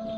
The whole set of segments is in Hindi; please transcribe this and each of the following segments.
Hello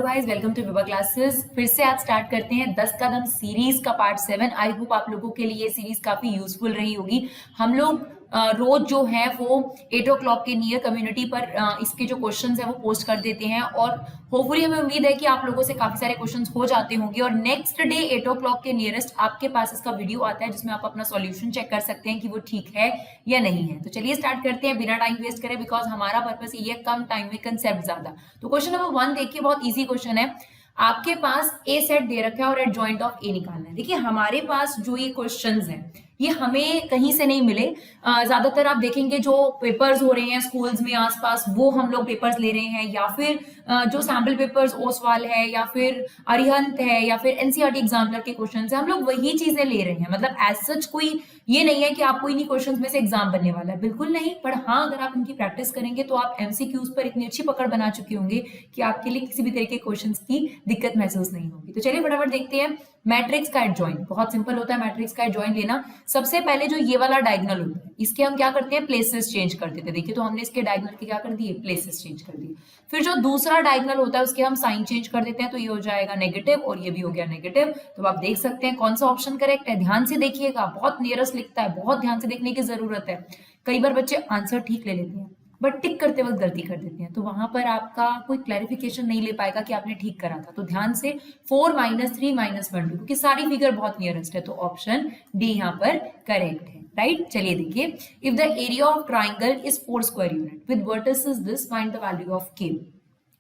guys, welcome to Vibha classes. फिर से आज स्टार्ट करते हैं 10 कदम सीरीज का पार्ट 7। आई होप आप लोगों के लिए ये सीरीज काफी यूजफुल रही होगी। हम लोग रोज जो है वो 8 o'clock के नियर कम्युनिटी पर इसके जो क्वेश्चंस है वो पोस्ट कर देते हैं और होपफुली हमें उम्मीद है कि आप लोगों से काफी सारे क्वेश्चंस हो जाते होंगे और नेक्स्ट डे 8 o'clock के नियरेस्ट आपके पास इसका वीडियो आता है जिसमें आप अपना सॉल्यूशन चेक कर सकते हैं कि वो ठीक है या नहीं है। तो चलिए स्टार्ट करते हैं बिना टाइम वेस्ट करें, बिकॉज हमारा पर्पस ये है कम टाइम में कंसेप्ट ज्यादा। तो क्वेश्चन नंबर 1 देखिए, बहुत इजी क्वेश्चन है। आपके पास ए सेट दे रखा है और एट जॉइंट ऑफ ए निकालना है। देखिए हमारे पास जो ये क्वेश्चंस हैं ये हमें कहीं से नहीं मिले। ज्यादातर आप देखेंगे जो पेपर्स हो रहे हैं स्कूल्स में आसपास वो हम लोग पेपर्स ले रहे हैं, या फिर जो सैम्पल पेपर्स ओसवाल है या फिर अरिहंत है या फिर एनसीईआरटी एग्जामिनर के क्वेश्चन है, हम लोग वही चीजें ले रहे हैं। मतलब एज सच कोई ये नहीं है कि आपको इन्हीं क्वेश्चंस में से एग्जाम बनने वाला है, बिल्कुल नहीं। पर हाँ, अगर आप इनकी प्रैक्टिस करेंगे तो आप एमसीक्यूज पर इतनी अच्छी पकड़ बना चुके होंगे कि आपके लिए किसी भी तरह के क्वेश्चंस की दिक्कत महसूस नहीं होगी। तो चलिए फटाफट देखते हैं। मैट्रिक्स का एडजॉइंट बहुत सिंपल होता है। मैट्रिक्स का एडजॉइंट लेना, सबसे पहले जो ये वाला डायगोनल होता है इसके हम क्या करते हैं, प्लेसेस चेंज कर देते हैं। देखिए तो हमने इसके डायगोनल के क्या कर दिए, प्लेसेस चेंज कर दिए। फिर जो दूसरा डायगोनल होता है उसके हम साइन चेंज कर देते हैं, तो ये हो जाएगा नेगेटिव और ये भी हो गया नेगेटिव। तो आप देख सकते हैं कौन सा ऑप्शन करेक्ट है। ध्यान से देखिएगा, बहुत नियरेस्ट लिखता है, बहुत ध्यान से देखने की जरूरत है। कई बार बच्चे आंसर ठीक ले लेते हैं बट टिक करते वक्त गलती कर देते हैं, तो वहां पर आपका कोई क्लैरिफिकेशन नहीं ले पाएगा कि आपने ठीक करा था। तो ध्यान से 4 - 3 - 1 2, क्योंकि सारी फिगर बहुत नियरेस्ट है, तो ऑप्शन डी यहाँ पर करेक्ट है। राइट, चलिए देखिए। If the area of triangle is 4 square unit with vertices this, find the value of के।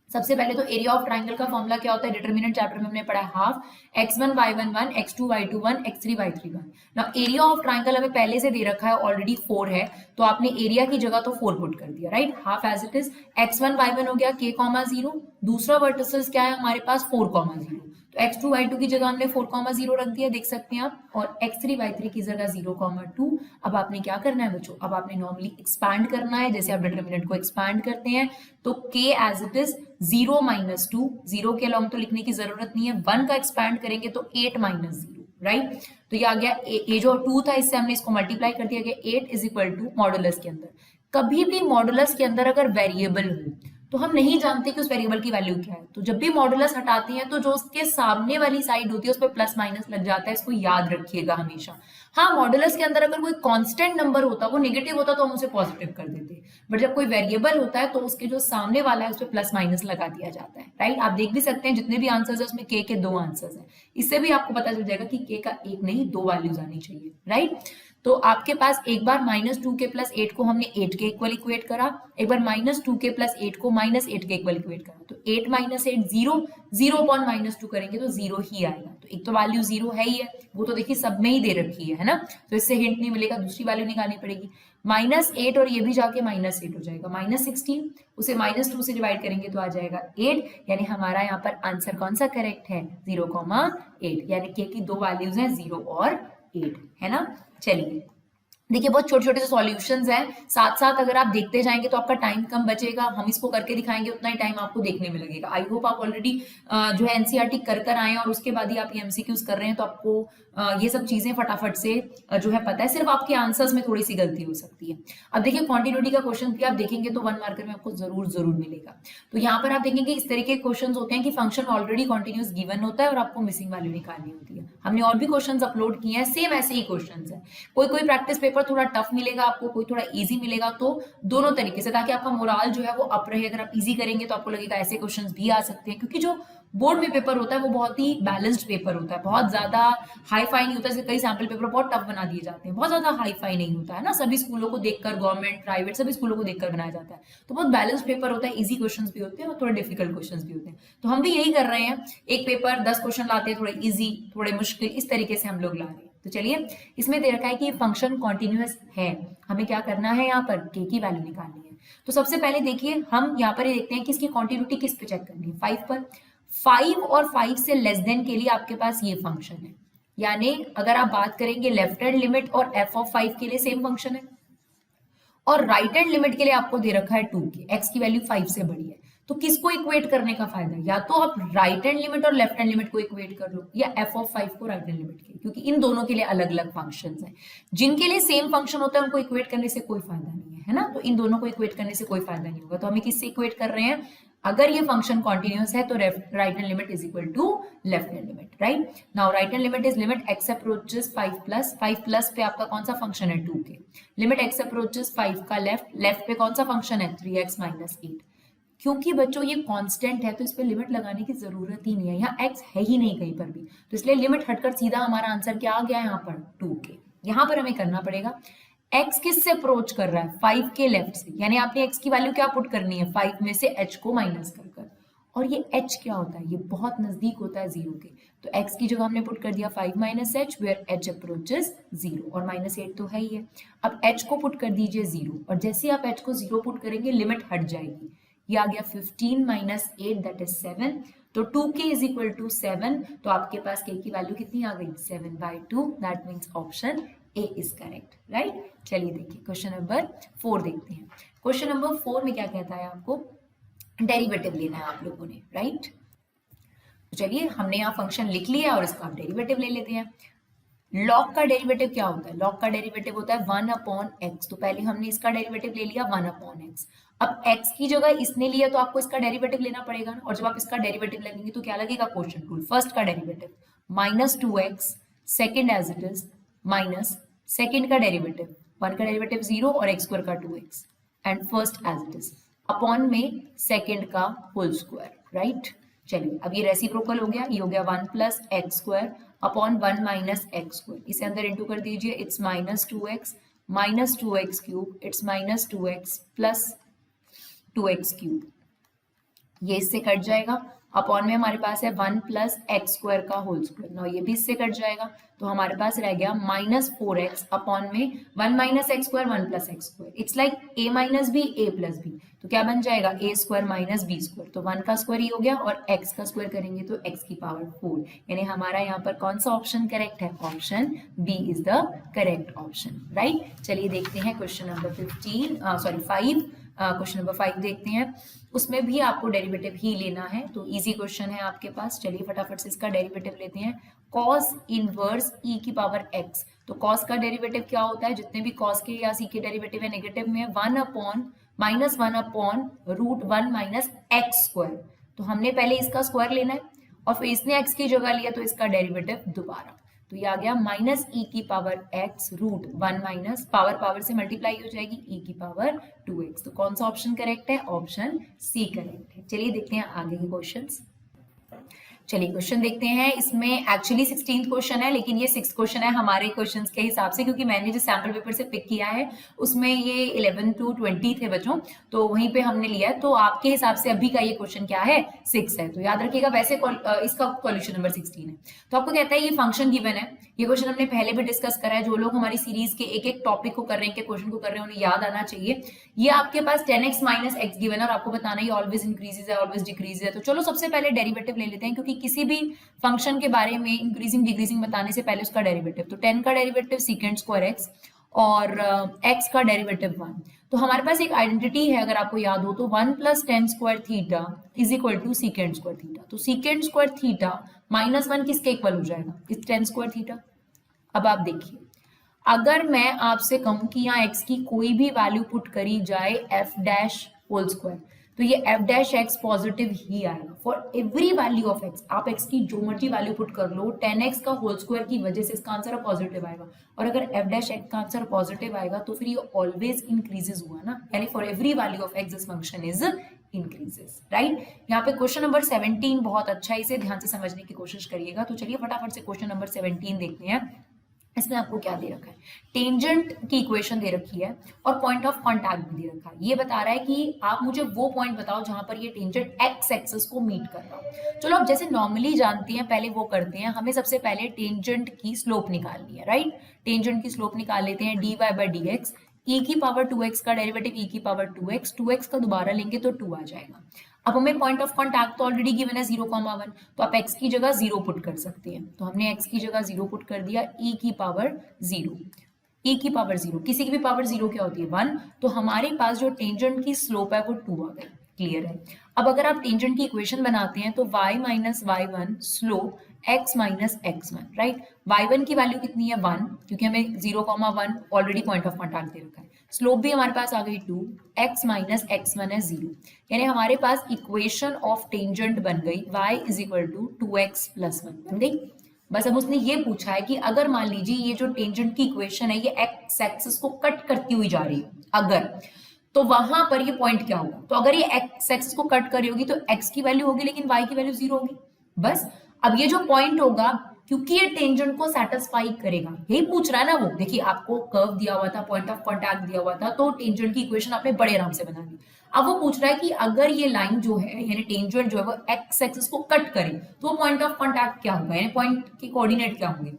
सबसे पहले तो एरिया ऑफ ट्राइंगल का फॉर्मूला क्या होता है, डिटरमिनेंट चैप्टर में हमने पढ़ा है half, x1 y1 1, x2 y2 1, x3 y3 1। Now area of triangle हमें पहले से दे रखा है, ऑलरेडी 4 है, तो आपने एरिया की जगह तो 4 पुट कर दिया। Right, half as it is. x1 y1 हो गया k, 0। दूसरा वर्टिसेस क्या है हमारे पास, 4, 0, तो x2 y2 की जगह हमने 4, 0 रख दिया, देख सकते हैं आप, और x3 y3 की जगह 0, 2। अब आपने क्या करना है बच्चों, अब आपने नॉर्मली एक्सपैंड करना है, जैसे आप डिटरमिनेंट को एक्सपैंड करते हैं। तो k एज इट इज 0 - 2, 0 के अलॉन्ग तो लिखने की जरूरत नहीं है, 1 का एक्सपैंड करेंगे तो 8 - 0। राइट, तो ये आ गया, ये जो 2 था इससे हमने इसको मल्टीप्लाई कर दिया गया। 8 इज इक्वल टू मॉडुलस के अंदर, कभी भी मॉडुलस के अंदर अगर वेरिएबल हो तो हम नहीं जानते कि उस वेरिएबल की वैल्यू क्या है, तो जब भी मॉडुलस हटाते हैं तो जो उसके सामने वाली साइड होती है उस पर प्लस माइनस लग जाता है, इसको याद रखिएगा हमेशा। हाँ, मॉडुलस के अंदर अगर कोई कांस्टेंट नंबर होता, वो नेगेटिव होता तो हम उसे पॉजिटिव कर देते, बट जब कोई वेरिएबल होता है तो उसके जो सामने वाला है उस पर प्लस माइनस लगा दिया जाता है। राइट, आप देख भी सकते हैं जितने भी आंसर्स है उसमें के 2 आंसर्स हैं, इससे भी आपको पता चल जाएगा कि के का एक नहीं 2 वैल्यूज आनी चाहिए। राइट, तो आपके पास एक बार -2 के प्लस 8 को हमने 8 के इक्वल इक्वेट करा, एक बार -2 के प्लस 8 को -8 के इक्वल इक्वेट करा, तो 8 - 8 0, 0 अपॉन -2 करेंगे तो 0 ही आएगा। तो एक तो वैल्यू 0 है ही है, वो तो देखिए सब में ही दे रखी है ना, तो इससे हिंट नहीं मिलेगा, दूसरी वैल्यू निकालनी पड़ेगी। -8 और ये भी जाके -8 हो जाएगा, -16, उसे -2 से डिवाइड करेंगे तो आ जाएगा 8, यानी हमारा यहाँ पर आंसर कौन सा करेक्ट है, 0, 8, यानी के की 2 वैल्यूज हैं 0 और 8, है ना। चलिए देखिए, बहुत छोटे छोटे से सॉल्यूशंस हैं, साथ साथ अगर आप देखते जाएंगे तो आपका टाइम कम बचेगा, हम इसको करके दिखाएंगे उतना ही टाइम आपको देखने में लगेगा। आई होप आप ऑलरेडी जो है एनसीईआरटी कर आए और उसके बाद ही आप ये एमसीक्यूज कर रहे हैं, तो आपको ये सब चीजें फटाफट से जो है पता है, सिर्फ आपके आंसर्स में थोड़ी सी गलती हो सकती है। अब देखिए कॉन्टिन्यूटी का क्वेश्चन भी आप देखेंगे तो 1 मार्कर में आपको जरूर मिलेगा। तो यहाँ पर आप देखेंगे इस तरीके के क्वेश्चन होते हैं कि फंक्शन ऑलरेडी कॉन्टिन्यूस गिवन होता है और आपको मिसिंग वैल्यू निकालनी होती है। हमने और भी क्वेश्चन अपलोड किए हैं, सेम ऐसे ही क्वेश्चन है। कोई प्रैक्टिस पेपर थोड़ा टफ मिलेगा आपको, कोई थोड़ा इजी मिलेगा, तो दोनों तरीके से, ताकि आपका मोराल जो है वो अप रहे। अगर आप इजी करेंगे तो आपको लगेगा ऐसे क्वेश्चंस भी आ सकते हैं, क्योंकि जो बोर्ड में पेपर होता है वो बहुत ही बैलेंस्ड पेपर होता है, बहुत ज्यादा हाई फाई नहीं होता। जैसे कई सैम्पल पेपर बहुत टफ बना दिए जाते हैं, बहुत ज्यादा हाई फाई नहीं होता है ना, सभी स्कूलों को देखकर, गवर्नमेंट प्राइवेट सभी स्कूलों को देखकर बनाया जाता है, तो बहुत बैलेंस्ड पेपर होता है। इजी क्वेश्चंस भी होते हैं और थोड़े डिफिकल्ट क्वेश्चंस भी होते हैं, तो हम भी यही कर रहे हैं, एक पेपर 10 क्वेश्चन लाते हैं, थोड़े इजी थोड़े मुश्किल, इस तरीके से हम लोग ला रहे हैं। तो चलिए, इसमें दे रखा है कि फंक्शन कॉन्टिन्यूअस है, हमें क्या करना है, यहाँ पर के की वैल्यू निकालनी है। तो सबसे पहले देखिए, हम यहाँ पर ये देखते हैं कि इसकी कॉन्टिन्यूटी किस पे चेक करनी है, 5 पर। 5 और 5 से लेस देन के लिए आपके पास ये फंक्शन है, यानी अगर आप बात करेंगे लेफ्ट हैंड लिमिट और f(5) के लिए सेम फंक्शन है, और राइट हैंड लिमिट के लिए आपको दे रखा है 2 की, x की वैल्यू 5 से बड़ी है, तो किसको इक्वेट करने का फायदा है? या तो आप राइट हैंड लिमिट और लेफ्ट हैंड लिमिट को इक्वेट कर लो, या एफ ऑफ 5 को राइट हैंड लिमिट के, क्योंकि इन दोनों के लिए अलग अलग फंक्शंस हैं। जिनके लिए सेम फंक्शन होता है उनको इक्वेट करने से कोई फायदा नहीं है ना, तो इन दोनों को इक्वेट करने से कोई फायदा नहीं होगा। तो हमें किससे इक्वेट कर रहे हैं? अगर ये फंक्शन कॉन्टिन्यूअस है तो right hand limit is equal to left hand limit, right. Now right hand limit is limit x approaches 5 plus, 5 plus पे आपका कौन सा फंक्शन है? 2 के। लिमिट x अप्रोचेस 5 का लेफ्ट पे कौन सा फंक्शन है? 3x minus 8। क्योंकि बच्चों ये कांस्टेंट है तो इस पे लिमिट लगाने की जरूरत ही नहीं है, यहाँ x है ही नहीं कहीं पर भी, तो इसलिए लिमिट हटकर सीधा हमारा आंसर क्या आ गया यहाँ पर? 2 के। यहाँ पर हमें करना पड़ेगा x किससे अप्रोच कर रहा है? 5 के लेफ्ट से, यानी आपने x की वैल्यू क्या पुट करनी है? 5 में से h को माइनस कर कर। और ये h क्या होता है? ये बहुत नजदीक होता है 0 के, तो x की जगह हमने पुट कर दिया 5 minus h, where h approaches 0, और माइनस 8 तो है ही है। अब h को पुट कर दीजिए 0, और जैसे ही आप h को 0 पुट करेंगे लिमिट हट जाएगी। ये आ गया 15 माइनस 8 दैट इज 7, तो 2k इज इक्वल टू 7, तो आपके पास k की वैल्यू कितनी आ गई? 7/2, that means option A is correct, right. चलिए देखिए क्वेश्चन नंबर 4 देखते हैं। क्वेश्चन नंबर 4 में क्या कहता है? आपको डेरिवेटिव लेना है आप लोगों ने, राइट। तो चलिए हमने यहाँ फंक्शन लिख लिया और इसका आप डेरिवेटिव ले लेते हैं। लॉग का डेरिवेटिव क्या होता है? लॉग का डेरिवेटिव होता है 1/x, तो पहले हमने इसका डेरिवेटिव ले लिया 1/x। अब x की जगह इसने लिया तो आपको इसका डेरिवेटिव लेना पड़ेगा ना, और जब आप इसका डेरिवेटिव लेंगे तो क्या लगेगा? Quotient rule. फर्स्ट का derivative -2x, second as it is, minus second का डेरिवेटिव 1 का डेरिवेटिव 0 और x स्क्वायर का 2x, and first as it is upon में सेकेंड का होल स्क्वायर, राइट। चलिए अब ये रेसिप्रोकल हो गया, ये हो गया 1 plus x square upon 1 minus x square, इसे अंदर इंटू कर दीजिए, it's -2x minus 2x cube, it's -2x plus 2x cube, ये इससे कट जाएगा। अपॉन में हमारे पास है 1 प्लस एक्स स्क्वायर का होल स्क्वायर, ना ये भी इससे कट जाएगा, तो हमारे पास रह गया -4x अपॉन में 1 minus x square 1 plus x square, it's like a minus b a plus b, तो क्या बन जाएगा? a square minus b square, तो 1 का स्क्वायर ही हो गया, और x का स्क्वायर करेंगे तो x की पावर 4, यानी हमारा यहाँ पर कौन सा ऑप्शन करेक्ट है? Option b is the correct option, right. चलिए देखते हैं क्वेश्चन नंबर 5, क्वेश्चन नंबर 5 देखते हैं। उसमें भी आपको डेरिवेटिव ही लेना है, तो इजी क्वेश्चन है आपके पास। चलिए फटाफट से इसका डेरिवेटिव लेते हैं। cos इनवर्स e की पावर x, तो cos का डेरिवेटिव क्या होता है? जितने भी cos के या c के डेरिवेटिव है नेगेटिव में 1 अपॉन √1 माइनस एक्स स्क्वायर, तो हमने पहले इसका स्क्वायर लेना है और फिर इसने x की जगह लिया तो इसका डेरिवेटिव दोबारा, तो ये आ गया -e की पावर x √1 माइनस पावर से मल्टीप्लाई हो जाएगी e की पावर 2x, तो कौन सा ऑप्शन करेक्ट है? ऑप्शन सी करेक्ट है। चलिए देखते हैं आगे के क्वेश्चंस। चलिए क्वेश्चन देखते हैं। इसमें एक्चुअली 16th क्वेश्चन है, लेकिन ये 6th क्वेश्चन है हमारे क्वेश्चंस के हिसाब से, क्योंकि मैंने जो सैम्पल पेपर से पिक किया है उसमें ये 11 to 20 थे बच्चों, तो वहीं पे हमने लिया है। तो आपके हिसाब से अभी का ये क्वेश्चन क्या है? 6 है, तो याद रखिएगा। वैसे इसका सॉल्यूशन नंबर 16 है। तो आपको कहता है ये फंक्शन गिवन है, ये क्वेश्चन हमने पहले भी डिस्कस करा है। जो लोग हमारी सीरीज के एक एक टॉपिक को कर रहे हैं, के क्वेश्चन को कर रहे हैं, उन्हें याद आना चाहिए। ये आपके पास 10x माइनस एक्स गिवन है और आपको बताना है ऑलवेज इंक्रीजेज है, ऑलवेज डिक्रीजेज है। तो चलो सबसे पहले डेरिवेटिव ले लेते हैं, क्योंकि किसी भी फंक्शन के बारे में इंक्रीजिंग डिक्रीजिंग बताने से पहले उसका डेरिवेटिव, तो 10 का डेरिवेटिव सेकंड स्क्वायर एक्स और x का डेरिवेटिव 1। तो हमारे पास एक आइडेंटिटी है, अगर आपको याद हो तो 1 plus 10 square theta is equal to second square theta. तो सेकंड स्क्वायर थीटा -1 किसके इक्वल हो जाएगा? इस 10 स्क्वायर थीटा। अब आप देखिए, अगर मैं आपसे कहूं कि यहाँ x की कोई भी वैल्यू पुट करी जाए f डैश होल स्क्वायर, तो ये f डैश x पॉजिटिव ही आएगा for every value of x। आप x की जो मर्जी वैल्यू पुट कर लो, 10x का होल स्क्वायर की वजह से इसका आंसर पॉजिटिव आएगा। और अगर f डैश x का आंसर पॉजिटिव आएगा तो फिर ये ऑलवेज इंक्रीजेस हुआ ना, यानी for every value of x this function is increases, right. यहाँ पे क्वेश्चन नंबर 17 बहुत अच्छा है, इसे ध्यान से समझने की कोशिश करिएगा। तो चलिए फटाफट से क्वेश्चन नंबर 17 देखते हैं। इसमें आपको क्या दे रखा है? टेंजेंट की इक्वेशन दे रखी है और पॉइंट ऑफ कांटेक्ट भी दे रखा है। ये बता रहा है कि आप मुझे वो पॉइंट बताओ जहां पर ये टेंजेंट एक्स एक्सिस को मीट कर रहा हो। चलो आप जैसे नॉर्मली जानते हैं, पहले वो करते हैं। हमें सबसे पहले टेंजेंट की स्लोप निकालनी है, राइट। टेंजेंट की स्लोप निकाल लेते हैं, dy बाई dx, e की पावर 2x का डेरिवेटिव e की पावर 2x, 2x का दोबारा लेंगे तो 2 आ जाएगा। अब हमें पॉइंट ऑफ कांटेक्ट तो ऑलरेडी गिवन है 0,1, तो आप x की जगह 0 पुट कर सकते हैं। तो हमने x की जगह 0 पुट कर दिया, e की पावर 0, e की पावर 0, किसी की भी पावर 0 क्या होती है? 1। तो हमारे पास जो टेंजेंट की स्लोप है वो 2 आ गई। क्लियर है। अब अगर आप टेंजेंट की इक्वेशन बनाते हैं तो y minus y one slope x minus x one, right. y1 की वैल्यू कितनी है 1, क्योंकि हमें 0,1 ऑलरेडी पॉइंट ऑफ कॉन्टैक्ट दे रखा है। स्लोप भी हमारे पास आ गई 2, x माइनस एक्स वन है 0, यानी हमारे पास इक्वेशन ऑफ टेंजेंट बन गई y is equal to 2x plus 1 बन गई। बस अब उसने ये पूछा है कि अगर मान लीजिए ये जो टेंजेंट की इक्वेशन है ये x एक्सिस को कट करती हुई जा रही है, अगर, तो वहां पर ये पॉइंट क्या होगा, तो अगर ये x एक्सिस को कट करी होगी तो x की वैल्यू होगी लेकिन y की वैल्यू 0 होगी। बस अब ये जो पॉइंट होगा, क्योंकि ये टेंजेंट को सेटिस्फाई करेगा, यही पूछ रहा है ना वो। देखिए आपको कर्व दिया हुआ था, पॉइंट ऑफ कांटेक्ट दिया हुआ था, तो टेंजेंट की इक्वेशन आपने बड़े आराम से बना ली। अब वो पूछ रहा है कि अगर ये लाइन जो है यानी टेंजेंट जो है वो एक्स एक्सिस को कट करे तो वो पॉइंट ऑफ कांटेक्ट क्या होगा, यानी पॉइंट के कोऑर्डिनेट क्या होंगे।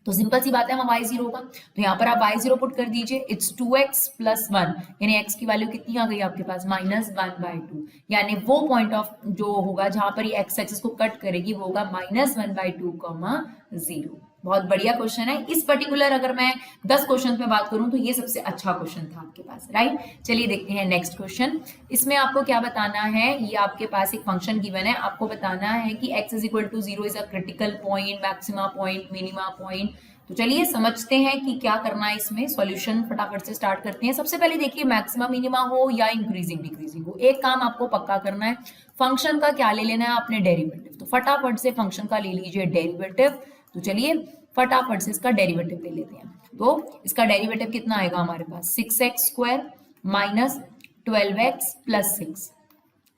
तो सिंपल सी बात है, वहां y0 होगा, तो यहाँ पर आप y0 पुट कर दीजिए, इट्स 2x प्लस 1, यानी x की वैल्यू कितनी आ गई आपके पास -1/2, यानी वो पॉइंट ऑफ जो होगा जहां पर ये x एक्सिस को कट करेगी वो होगा -1/2, 0। बहुत बढ़िया क्वेश्चन है। इस पर्टिकुलर अगर मैं 10 क्वेश्चन पे बात करूं तो ये सबसे अच्छा क्वेश्चन था आपके पास, राइट। चलिए देखते हैं नेक्स्ट क्वेश्चन। इसमें आपको क्या बताना है, ये आपके पास एक फंक्शन गिवन है, आपको बताना है कि x is equal to 0 is a critical point, maxima point, minima point. तो चलिए समझते हैं कि क्या करना है इसमें। सॉल्यूशन फटाफट से स्टार्ट करते हैं। सबसे पहले देखिए मैक्सिमा मिनिमा हो या इंक्रीजिंग डिक्रीजिंग हो, एक काम आपको पक्का करना है, फंक्शन का क्या ले लेना है आपने, डेरिवेटिव। तो फटाफट से फंक्शन का ले लीजिए डेरिवेटिव। तो चलिए फटाफट से इसका डेरिवेटिव ले लेते हैं। तो इसका डेरिवेटिव कितना आएगा हमारे पास, 6x square minus 12x plus 6।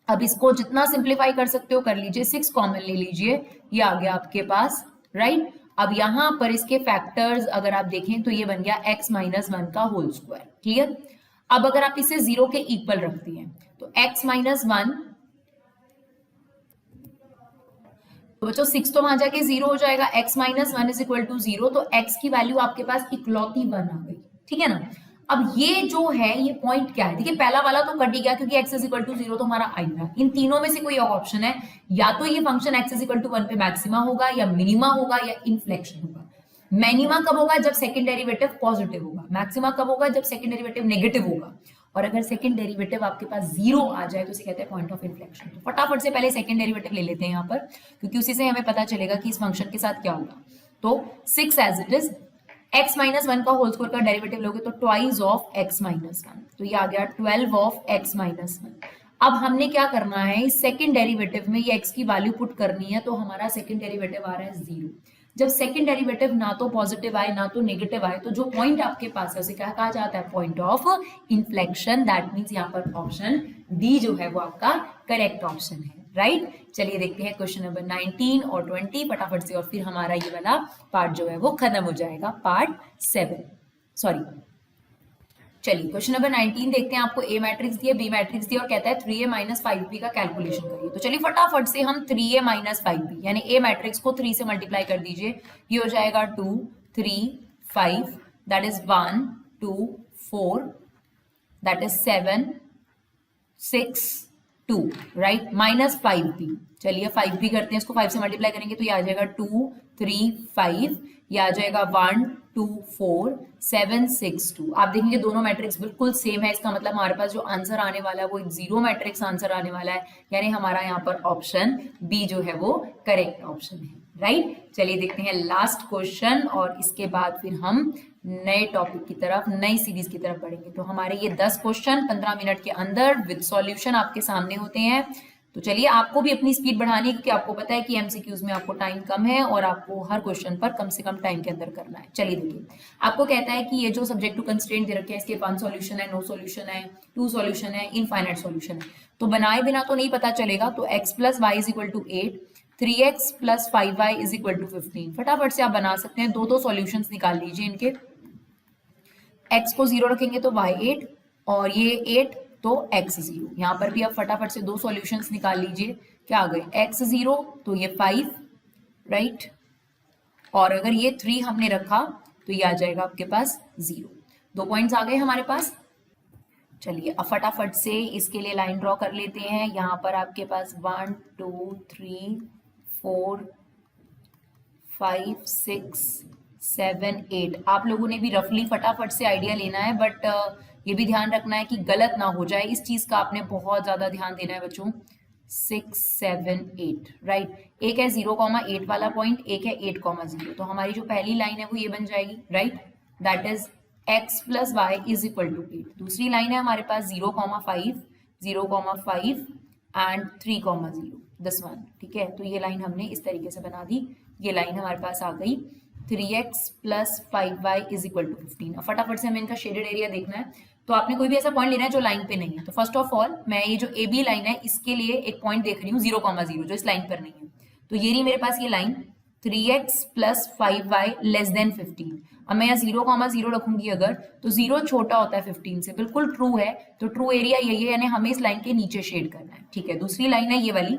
अब इसको जितना सिंप्लीफाई कर सकते हो कर लीजिए, 6 कॉमन ले लीजिए, ये आ गया आपके पास, राइट। अब यहां पर इसके फैक्टर्स अगर आप देखें तो ये बन गया x माइनस 1 का होल स्क्वायर, क्लियर। अब अगर आप इसे 0 के इक्वल रखती हैं तो x माइनस 1, तो बच्चों 6 तो वहां जाके 0 हो जाएगा, x minus 1 is equal to 0, तो x की वैल्यू आपके पास इकलौती 1 आ गई, ठीक है ना। अब ये जो है ये पॉइंट क्या है, देखिए पहला वाला तो कट ही गया क्योंकि x इज इक्वल टू 0 तो हमारा आ गया। इन तीनों में से कोई ऑप्शन है, या तो ये function x is equal to 1 पे मैक्सिमा होगा, या मिनिमा होगा, या इनफ्लेक्शन होगा। मैनिमा कब होगा, जब सेकंड डेरिवेटिव पॉजिटिव होगा। मैक्सिमा कब होगा, जब सेकंड डेरिवेटिव नेगेटिव होगा। और अगर सेकंड डेरिवेटिव आपके पास 0 आ जाए तो इसे कहते हैं पॉइंट ऑफ इन्फ्लेक्शन। तो फटाफट से पहले सेकंड डेरिवेटिव ले लेते हैं यहाँ पर, क्योंकि उसी से हमें पता चलेगा कि इस फंक्शन के साथ क्या होगा। तो 6 as it is, x minus 1 का होल स्क्वायर का डेरिवेटिव लोगे तो ट्वाइस ऑफ x माइनस 1, तो ये आ गया 12 ऑफ x माइनस 1। अब हमने क्या करना है, इस सेकंड डेरिवेटिव में ये x की वैल्यू पुट करनी है, तो हमारा सेकंड डेरिवेटिव आ रहा है 0। जब सेकंड डेरिवेटिव ना तो पॉजिटिव आए ना तो नेगेटिव आए, तो जो पॉइंट आपके पास है उसे क्या कहा जाता है, point of inflection. That means यहाँ पर ऑप्शन डी जो है वो आपका करेक्ट ऑप्शन है, राइट। चलिए देखते हैं क्वेश्चन नंबर 19 और 20 फटाफट से, और फिर हमारा ये वाला पार्ट जो है वो खत्म हो जाएगा, पार्ट 7, सॉरी। चलिए क्वेश्चन नंबर 19 देखते हैं। आपको ए मैट्रिक्स दिया, बी मैट्रिक्स दिया और कहता है 3a माइनस 5b का कैलकुलेशन करिए। तो चलिए फटाफट से हम 3a माइनस 5b यानी ए मैट्रिक्स को 3 से मल्टीप्लाई कर दीजिए, ये हो जाएगा 2 3 5, that is 1 2 4, that is 7 6 2, right, minus 5b। चलिए 5b करते हैं, इसको 5 से मल्टीप्लाई करेंगे तो ये आ जाएगा 2 3 5, ये आ जाएगा 1 2 4 7 6 2। आप देखेंगे दोनों मैट्रिक्स बिल्कुल सेम है, इसका मतलब हमारे पास जो आंसर आने वाला है वो एक 0 मैट्रिक्स आंसर आने वाला है, यानी हमारा यहाँ पर ऑप्शन बी जो है वो करेक्ट ऑप्शन है, राइट। चलिए देखते हैं लास्ट क्वेश्चन, और इसके बाद फिर हम नए टॉपिक की तरफ, नई सीरीज की तरफ बढ़ेंगे। तो हमारे ये 10 क्वेश्चन 15 मिनट के अंदर विद सॉल्यूशन आपके सामने होते हैं। तो चलिए आपको भी अपनी स्पीड बढ़ानी है, क्योंकि आपको पता है कि एमसीक्यूज में आपको टाइम कम है और आपको हर क्वेश्चन पर कम से कम टाइम के अंदर करना है। चलिए देखिए, आपको कहता है कि ये जो सब्जेक्ट टू कंस्ट्रेंट दे रखे हैं इसके 1 सॉल्यूशन है, नो सॉल्यूशन है, 2 सॉल्यूशन है, इनफाइनाइट सॉल्यूशन है। तो बनाए बिना तो नहीं पता चलेगा, तो x plus y is equal to 8, 3x plus 5y is equal to 15। फटाफट से आप बना सकते हैं, दो सॉल्यूशंस निकाल लीजिए इनके। x को 0 रखेंगे तो y 8 और ये 8 तो x 0। यहाँ पर भी आप फटाफट से 2 सॉल्यूशंस निकाल लीजिए, क्या आ गए, x 0 तो ये 5, राइट, और अगर ये 3 हमने रखा तो ये आ जाएगा आपके पास 0। 2 पॉइंट्स आ गए हमारे पास। चलिए अब फटाफट से इसके लिए लाइन ड्रॉ कर लेते हैं। यहाँ पर आपके पास 1 2 3 4 5 6 7 8, आप लोगों ने भी रफली फटाफट से आइडिया लेना है, बट ये भी ध्यान रखना है कि गलत ना हो जाए, इस चीज का आपने बहुत ज्यादा ध्यान देना है बच्चों। 6 7 8 राइट। एक है 0,8 वाला पॉइंट, एक है 8,0। तो हमारी जो पहली लाइन है वो ये बन जाएगी right, that is x plus y is equal to 8। दूसरी लाइन है हमारे पास 0,5 0,5 एंड 3,0, दिस वन। ठीक है, तो ये लाइन हमने इस तरीके से बना दी। ये लाइन हमारे पास आ गई 3x plus 5y is equal to 15। अब फटाफट से हमें इनका शेडेड एरिया देखना है, तो आपने कोई भी ऐसा पॉइंट लेना है जो लाइन पे नहीं है। तो फर्स्ट ऑफ ऑल मैं ये जो ए बी लाइन है इसके लिए एक पॉइंट देख रही हूँ 0,0 जो इस लाइन पर नहीं है। तो ये रही मेरे पास ये line 3x plus 5y less than 15। अब मैं यहाँ 0,0 रखूंगी अगर, तो 0 छोटा होता है 15 से, बिल्कुल ट्रू है। तो ट्रू एरिया यही है, यानी हमें इस लाइन के नीचे शेड करना है। ठीक है, दूसरी लाइन है ये वाली,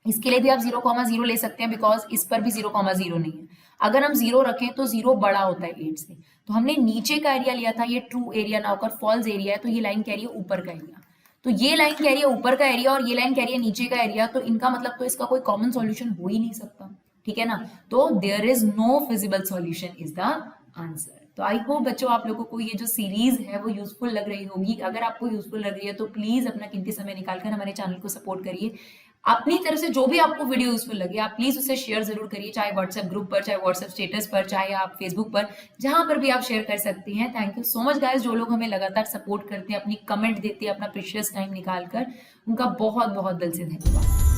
इसके लिए भी आप 0,0 ले सकते हैं बिकॉज इस पर भी 0,0 नहीं है। अगर हम 0 रखें तो 0 बड़ा होता है 8 से, तो हमने नीचे का एरिया लिया था, ये ट्रू एरिया ना होकर फॉल्स एरिया है। तो ये लाइन कह रही है ऊपर का एरिया, तो ये लाइन कह रही है ऊपर का एरिया और ये लाइन कह रही है नीचे का एरिया। तो इनका मतलब तो इसका कोई कॉमन सॉल्यूशन हो ही नहीं सकता। ठीक है ना, तो there is no feasible solution is the answer. तो आई होप बच्चों आप लोगों को ये जो सीरीज है वो यूजफुल लग रही होगी। अगर आपको यूजफुल लग रही है तो प्लीज अपना कीमती समय निकालकर हमारे चैनल को सपोर्ट करिए। अपनी तरफ से जो भी आपको वीडियो यूजफुल लगे आप प्लीज उसे शेयर जरूर करिए, चाहे व्हाट्सएप ग्रुप पर, चाहे व्हाट्सएप स्टेटस पर, चाहे आप फेसबुक पर, जहां पर भी आप शेयर कर सकती हैं। Thank you so much guys, जो लोग हमें लगातार सपोर्ट करते हैं, अपनी कमेंट देते हैं, अपना प्रीशियस टाइम निकालकर, उनका बहुत बहुत दिल से धन्यवाद।